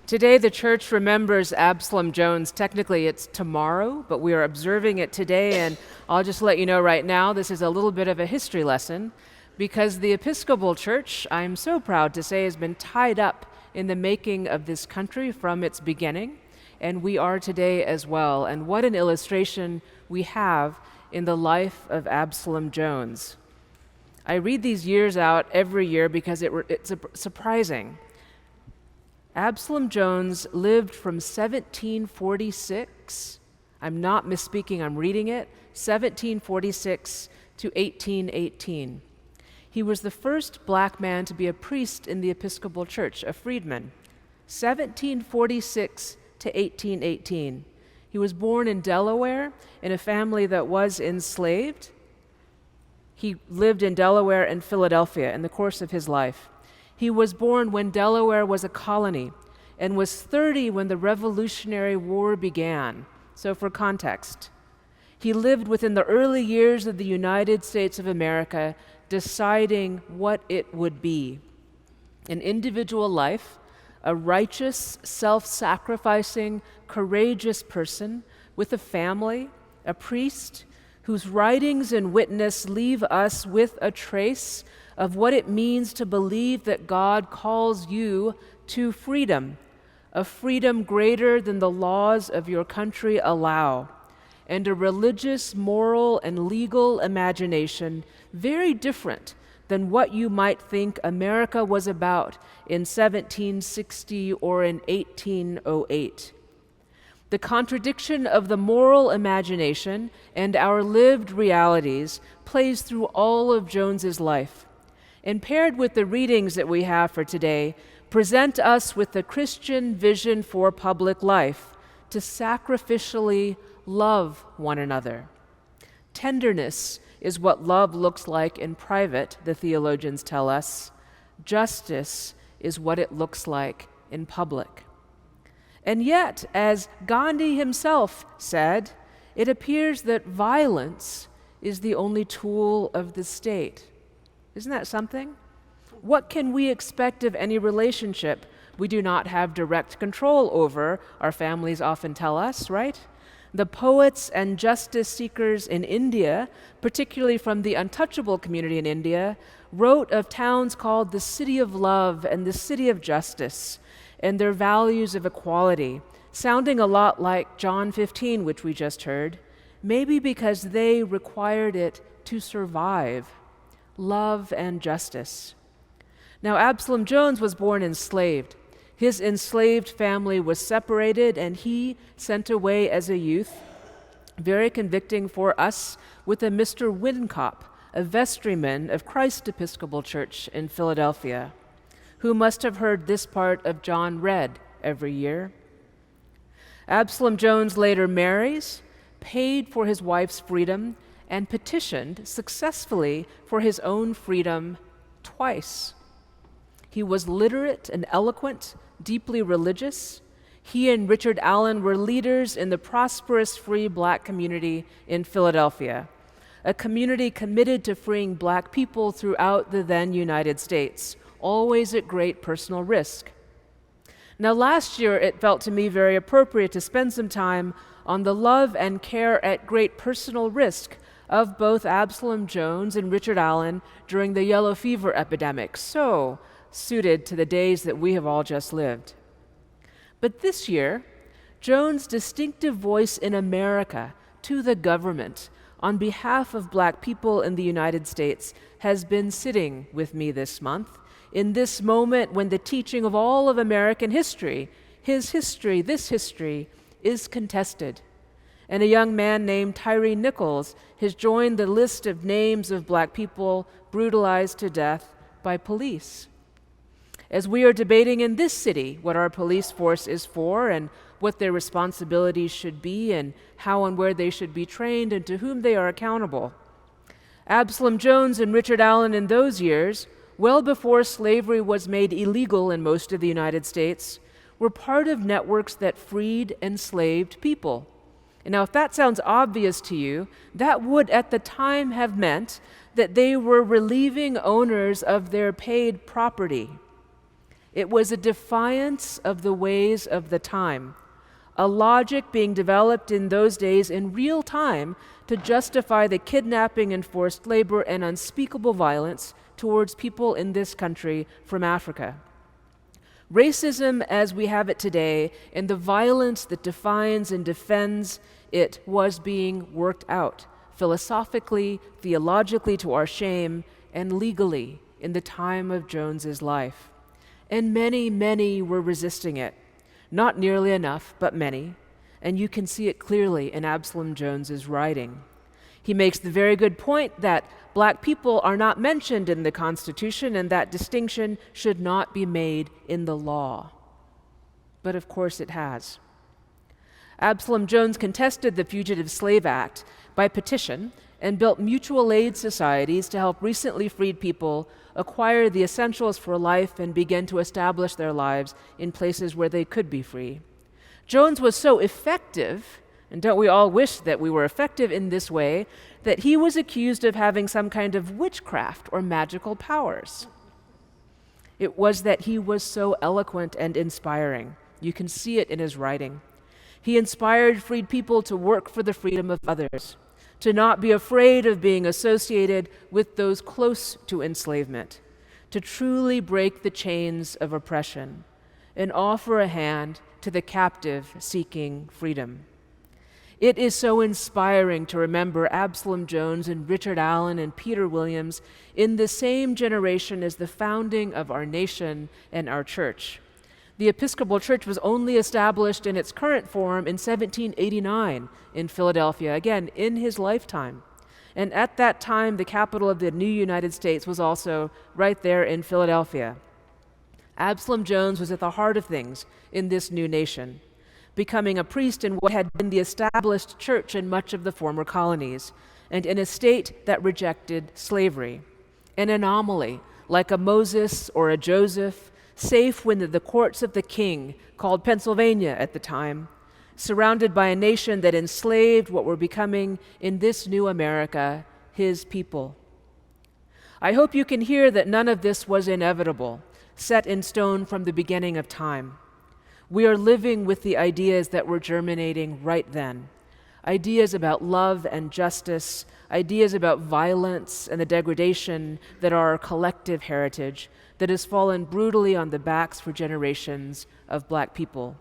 Today, the church remembers Absalom Jones. Technically, it's tomorrow, but we are observing it today, and I'll just let you know right now, this is a little bit of a history lesson, because the Episcopal Church, I'm so proud to say, has been tied up in the making of this country from its beginning, and we are today as well. And what an illustration we have in the life of Absalom Jones. I read these years out every year because it's surprising. Absalom Jones lived from 1746, I'm not misspeaking, I'm reading it, 1746 to 1818. He was the first black man to be a priest in the Episcopal Church, a freedman. 1746 to 1818. He was born in Delaware in a family that was enslaved. He lived in Delaware and Philadelphia in the course of his life. He was born when Delaware was a colony and was 30 when the Revolutionary War began. So for context, he lived within the early years of the United States of America, deciding what it would be. An individual life, a righteous, self-sacrificing, courageous person with a family, a priest, whose writings and witness leave us with a trace of what it means to believe that God calls you to freedom, a freedom greater than the laws of your country allow, and a religious, moral, and legal imagination very different than what you might think America was about in 1760 or in 1808. The contradiction of the moral imagination and our lived realities plays through all of Jones's life, and paired with the readings that we have for today, present us with the Christian vision for public life, to sacrificially love one another. Tenderness is what love looks like in private, the theologians tell us. Justice is what it looks like in public. And yet, as Gandhi himself said, it appears that violence is the only tool of the state. Isn't that something? What can we expect of any relationship we do not have direct control over? Our families often tell us, right? The poets and justice seekers in India, particularly from the untouchable community in India, wrote of towns called the city of love and the city of justice, and their values of equality, sounding a lot like John 15, which we just heard, maybe because they required it to survive. Love and justice. Now, Absalom Jones was born enslaved. His enslaved family was separated, and he sent away as a youth. Very convicting for us with a Mr. Wincop, a vestryman of Christ Episcopal Church in Philadelphia, who must have heard this part of John read every year. Absalom Jones later marries, paid for his wife's freedom, and petitioned successfully for his own freedom twice. He was literate and eloquent, deeply religious. He and Richard Allen were leaders in the prosperous free black community in Philadelphia, a community committed to freeing black people throughout the then United States, always at great personal risk. Now, last year, it felt to me very appropriate to spend some time on the love and care at great personal risk of both Absalom Jones and Richard Allen during the yellow fever epidemic, so suited to the days that we have all just lived. But this year, Jones' distinctive voice in America to the government on behalf of black people in the United States has been sitting with me this month, in this moment when the teaching of all of American history, his history, this history, is contested. And a young man named Tyree Nichols has joined the list of names of black people brutalized to death by police. As we are debating in this city what our police force is for and what their responsibilities should be and how and where they should be trained and to whom they are accountable, Absalom Jones and Richard Allen in those years, well before slavery was made illegal in most of the United States, were part of networks that freed enslaved people. And now, if that sounds obvious to you, that would at the time have meant that they were relieving owners of their paid property. It was a defiance of the ways of the time, a logic being developed in those days in real time to justify the kidnapping and forced labor and unspeakable violence towards people in this country from Africa. Racism as we have it today and the violence that defines and defends it was being worked out philosophically, theologically to our shame, and legally in the time of Jones's life. And many, many were resisting it. Not nearly enough, but many. And you can see it clearly in Absalom Jones's writing. He makes the very good point that black people are not mentioned in the Constitution and that distinction should not be made in the law. But of course it has. Absalom Jones contested the Fugitive Slave Act by petition and built mutual aid societies to help recently freed people acquire the essentials for life and begin to establish their lives in places where they could be free. Jones was so effective, and don't we all wish that we were effective in this way, that he was accused of having some kind of witchcraft or magical powers. It was that he was so eloquent and inspiring. You can see it in his writing. He inspired freed people to work for the freedom of others, to not be afraid of being associated with those close to enslavement, to truly break the chains of oppression and offer a hand to the captive seeking freedom. It is so inspiring to remember Absalom Jones and Richard Allen and Peter Williams in the same generation as the founding of our nation and our church. The Episcopal Church was only established in its current form in 1789 in Philadelphia, again, in his lifetime. And at that time, the capital of the new United States was also right there in Philadelphia. Absalom Jones was at the heart of things in this new nation, becoming a priest in what had been the established church in much of the former colonies, and in a state that rejected slavery. An anomaly, like a Moses or a Joseph, safe within the courts of the king, called Pennsylvania at the time, surrounded by a nation that enslaved what were becoming, in this new America, his people. I hope you can hear that none of this was inevitable, set in stone from the beginning of time. We are living with the ideas that were germinating right then. Ideas about love and justice, ideas about violence and the degradation that are our collective heritage that has fallen brutally on the backs for generations of black people.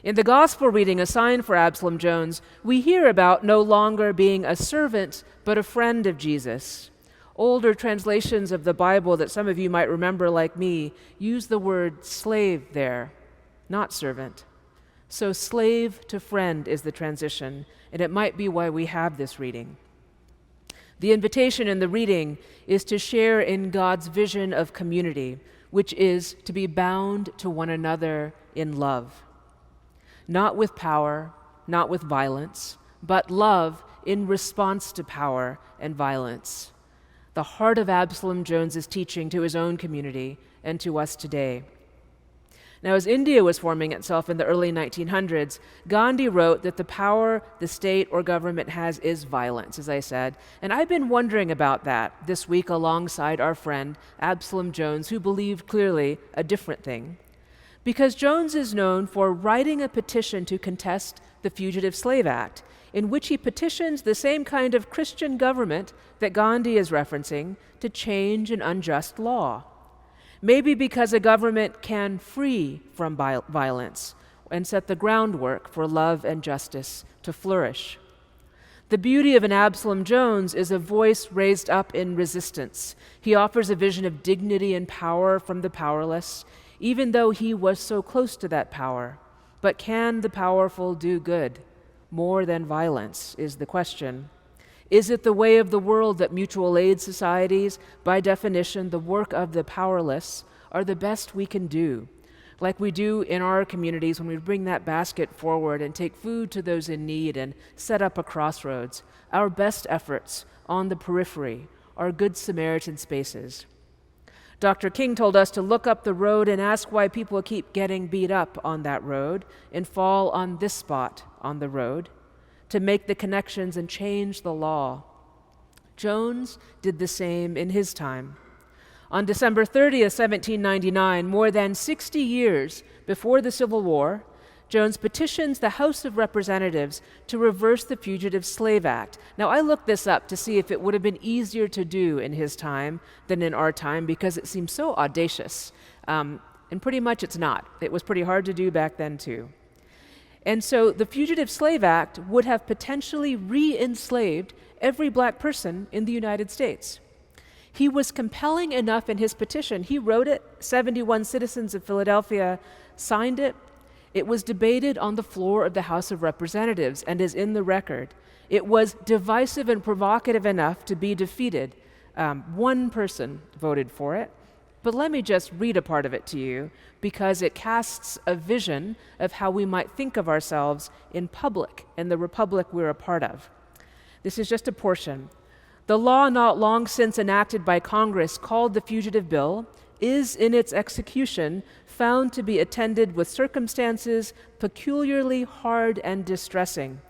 In the gospel reading assigned for Absalom Jones, we hear about no longer being a servant, but a friend of Jesus. Older translations of the Bible that some of you might remember, like me, use the word slave there, not servant. So slave to friend is the transition, and it might be why we have this reading. The invitation in the reading is to share in God's vision of community, which is to be bound to one another in love. Not with power, not with violence, but love in response to power and violence. The heart of Absalom Jones's teaching to his own community and to us today. Now, as India was forming itself in the early 1900s, Gandhi wrote that the power the state or government has is violence, as I said. And I've been wondering about that this week alongside our friend Absalom Jones, who believed clearly a different thing. Because Jones is known for writing a petition to contest the Fugitive Slave Act, in which he petitions the same kind of Christian government that Gandhi is referencing to change an unjust law. Maybe because a government can free from violence and set the groundwork for love and justice to flourish. The beauty of an Absalom Jones is a voice raised up in resistance. He offers a vision of dignity and power from the powerless, even though he was so close to that power. But can the powerful do good? More than violence is the question. Is it the way of the world that mutual aid societies, by definition the work of the powerless, are the best we can do? Like we do in our communities when we bring that basket forward and take food to those in need and set up a crossroads. Our best efforts on the periphery are Good Samaritan spaces. Dr. King told us to look up the road and ask why people keep getting beat up on that road and fall on this spot on the road, to make the connections and change the law. Jones did the same in his time. On December 30th, 1799, more than 60 years before the Civil War, Jones petitions the House of Representatives to reverse the Fugitive Slave Act. Now, I looked this up to see if it would have been easier to do in his time than in our time because it seems so audacious. And pretty much it's not. It was pretty hard to do back then, too. And so the Fugitive Slave Act would have potentially re-enslaved every black person in the United States. He was compelling enough in his petition. He wrote it, 71 citizens of Philadelphia signed it. It was debated on the floor of the House of Representatives and is in the record. It was divisive and provocative enough to be defeated. One person voted for it. But let me just read a part of it to you because it casts a vision of how we might think of ourselves in public and the republic we're a part of. This is just a portion. The law not long since enacted by Congress called the Fugitive Bill is in its execution found to be attended with circumstances peculiarly hard and distressing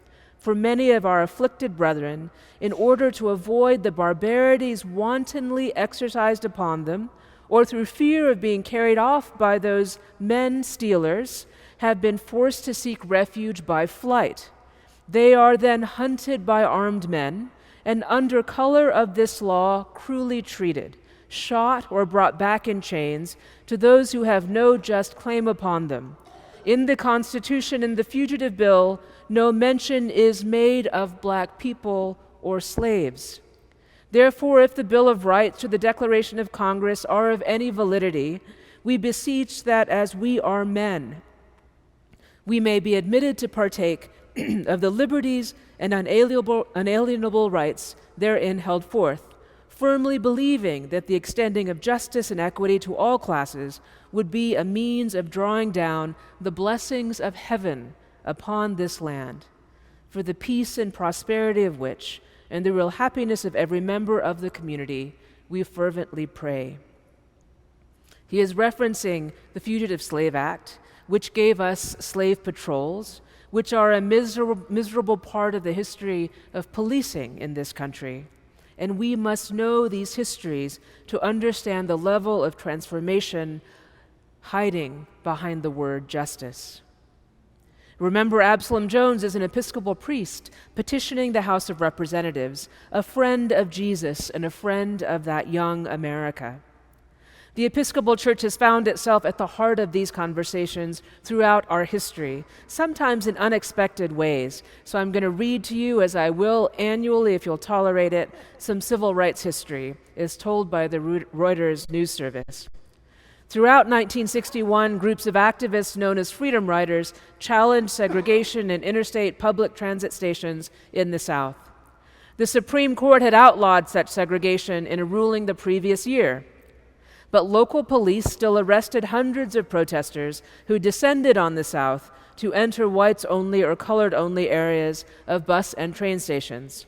for many of our afflicted brethren, in order to avoid the barbarities wantonly exercised upon them, or through fear of being carried off by those men stealers, have been forced to seek refuge by flight. They are then hunted by armed men, and under color of this law cruelly treated, shot or brought back in chains to those who have no just claim upon them. In the Constitution and the Fugitive Bill, no mention is made of black people or slaves. Therefore, if the Bill of Rights or the Declaration of Congress are of any validity, we beseech that as we are men, we may be admitted to partake of the liberties and unalienable rights therein held forth, firmly believing that the extending of justice and equity to all classes would be a means of drawing down the blessings of heaven upon this land, for the peace and prosperity of which, and the real happiness of every member of the community, we fervently pray. He is referencing the Fugitive Slave Act, which gave us slave patrols, which are a miserable part of the history of policing in this country. And we must know these histories to understand the level of transformation hiding behind the word justice. Remember, Absalom Jones is an Episcopal priest petitioning the House of Representatives, a friend of Jesus and a friend of that young America. The Episcopal Church has found itself at the heart of these conversations throughout our history, sometimes in unexpected ways. So I'm going to read to you, as I will annually, if you'll tolerate it, some civil rights history as told by the Reuters news service. Throughout 1961, groups of activists known as Freedom Riders challenged segregation in interstate public transit stations in the South. The Supreme Court had outlawed such segregation in a ruling the previous year. But local police still arrested hundreds of protesters who descended on the South to enter whites-only or colored-only areas of bus and train stations.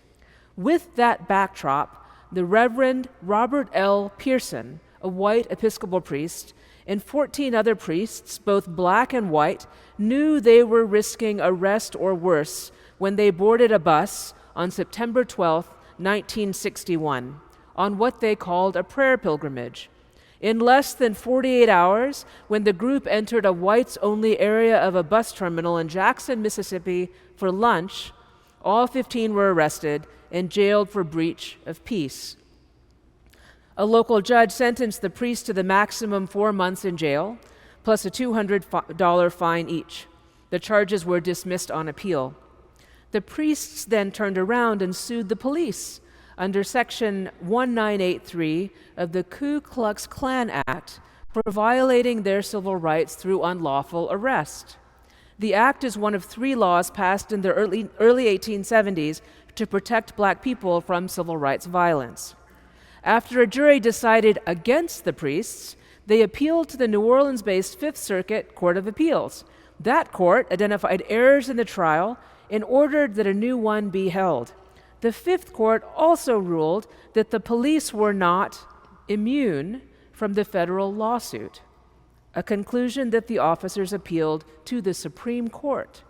With that backdrop, the Reverend Robert L. Pearson, a white Episcopal priest, and 14 other priests, both black and white, knew they were risking arrest or worse when they boarded a bus on September 12, 1961, on what they called a prayer pilgrimage. In less than 48 hours, when the group entered a whites-only area of a bus terminal in Jackson, Mississippi for lunch, all 15 were arrested and jailed for breach of peace. A local judge sentenced the priests to the maximum 4 months in jail, plus a $200 fine each. The charges were dismissed on appeal. The priests then turned around and sued the police under Section 1983 of the Ku Klux Klan Act for violating their civil rights through unlawful arrest. The act is one of 3 laws passed in the early 1870s to protect black people from civil rights violence. After a jury decided against the priests, they appealed to the New Orleans-based Fifth Circuit Court of Appeals. That court identified errors in the trial and ordered that a new one be held. The Fifth Court also ruled that the police were not immune from the federal lawsuit, a conclusion that the officers appealed to the Supreme Court.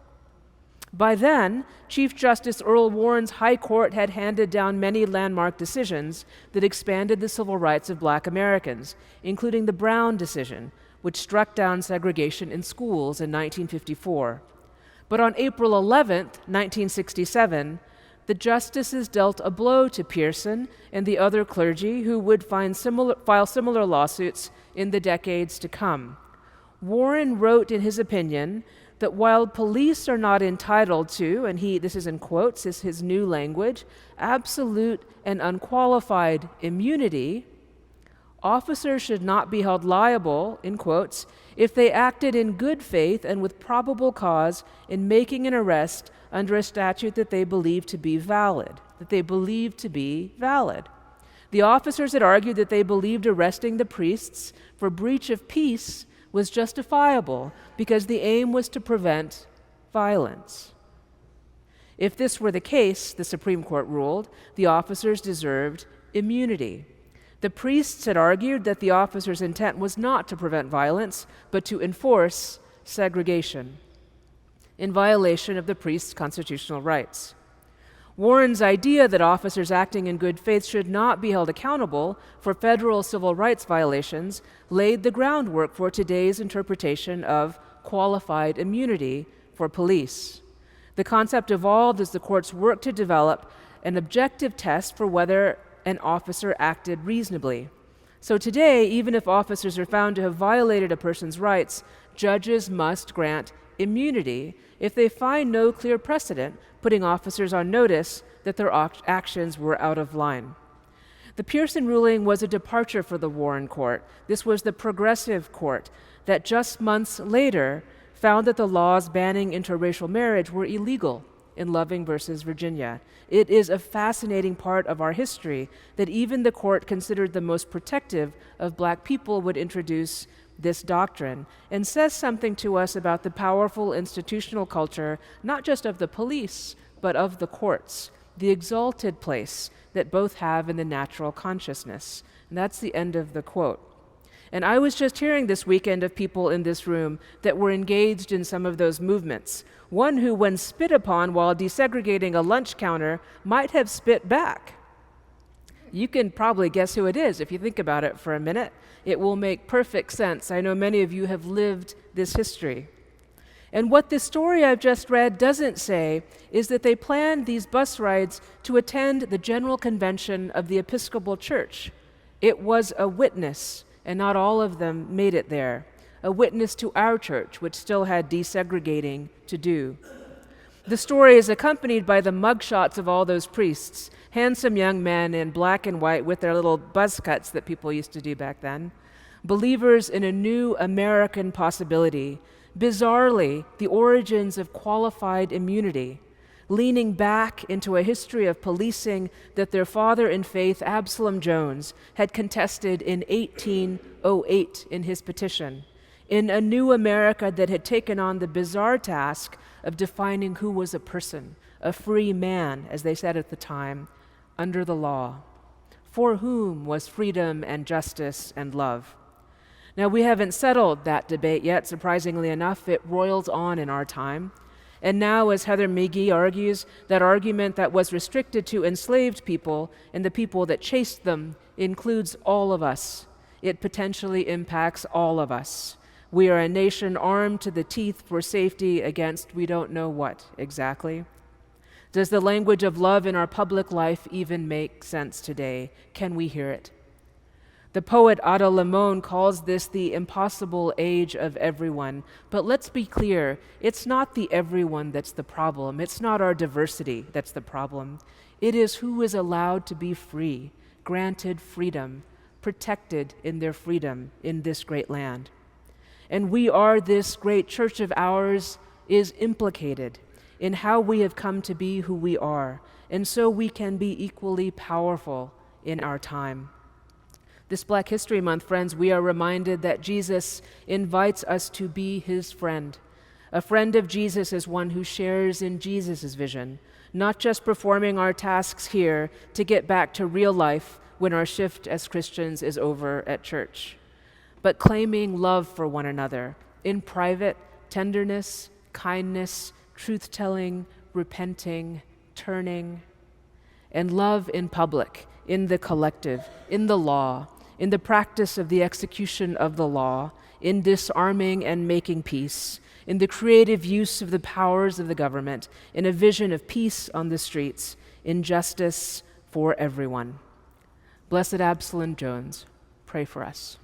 By then, Chief Justice Earl Warren's High Court had handed down many landmark decisions that expanded the civil rights of Black Americans, including the Brown decision, which struck down segregation in schools in 1954. But on April 11, 1967, the justices dealt a blow to Pearson and the other clergy who would file similar lawsuits in the decades to come. Warren wrote in his opinion that while police are not entitled to, and this is in quotes, is his new language, absolute and unqualified immunity, officers should not be held liable, in quotes, if they acted in good faith and with probable cause in making an arrest under a statute that they believe to be valid. The officers had argued that they believed arresting the priests for breach of peace was justifiable because the aim was to prevent violence. If this were the case, the Supreme Court ruled, the officers deserved immunity. The priests had argued that the officers' intent was not to prevent violence, but to enforce segregation, in violation of the priests' constitutional rights. Warren's idea that officers acting in good faith should not be held accountable for federal civil rights violations laid the groundwork for today's interpretation of qualified immunity for police. The concept evolved as the courts worked to develop an objective test for whether an officer acted reasonably. So today, even if officers are found to have violated a person's rights, judges must grant immunity if they find no clear precedent putting officers on notice that their actions were out of line. The Pearson ruling was a departure for the Warren Court. This was the progressive court that just months later found that the laws banning interracial marriage were illegal in Loving versus Virginia. It is a fascinating part of our history that even the court considered the most protective of Black people would introduce this doctrine, and says something to us about the powerful institutional culture, not just of the police, but of the courts, the exalted place that both have in the natural consciousness. And that's the end of the quote. And I was just hearing this weekend of people in this room that were engaged in some of those movements. One who, when spit upon while desegregating a lunch counter, might have spit back. You can probably guess who it is if you think about it for a minute. It will make perfect sense. I know many of you have lived this history. And what this story I've just read doesn't say is that they planned these bus rides to attend the General Convention of the Episcopal Church. It was a witness, and not all of them made it there. A witness to our church, which still had desegregating to do. The story is accompanied by the mugshots of all those priests, handsome young men in black and white with their little buzz cuts that people used to do back then, believers in a new American possibility, bizarrely, the origins of qualified immunity, leaning back into a history of policing that their father in faith, Absalom Jones, had contested in 1808 in his petition, in a new America that had taken on the bizarre task of defining who was a person, a free man, as they said at the time, under the law, for whom was freedom and justice and love. Now, we haven't settled that debate yet, surprisingly enough. It roils on in our time. And now, as Heather McGee argues, that argument that was restricted to enslaved people and the people that chased them includes all of us. It potentially impacts all of us. We are a nation armed to the teeth for safety against we don't know what exactly. Does the language of love in our public life even make sense today? Can we hear it? The poet Ada Limon calls this the impossible age of everyone. But let's be clear, it's not the everyone that's the problem. It's not our diversity that's the problem. It is who is allowed to be free, granted freedom, protected in their freedom in this great land. And this great church of ours is implicated in how we have come to be who we are, and so we can be equally powerful in our time. This Black History Month, friends, we are reminded that Jesus invites us to be his friend. A friend of Jesus is one who shares in Jesus' vision, not just performing our tasks here to get back to real life when our shift as Christians is over at church, but claiming love for one another in private, tenderness, kindness, truth-telling, repenting, turning, and love in public, in the collective, in the law, in the practice of the execution of the law, in disarming and making peace, in the creative use of the powers of the government, in a vision of peace on the streets, in justice for everyone. Blessed Absalom Jones, pray for us.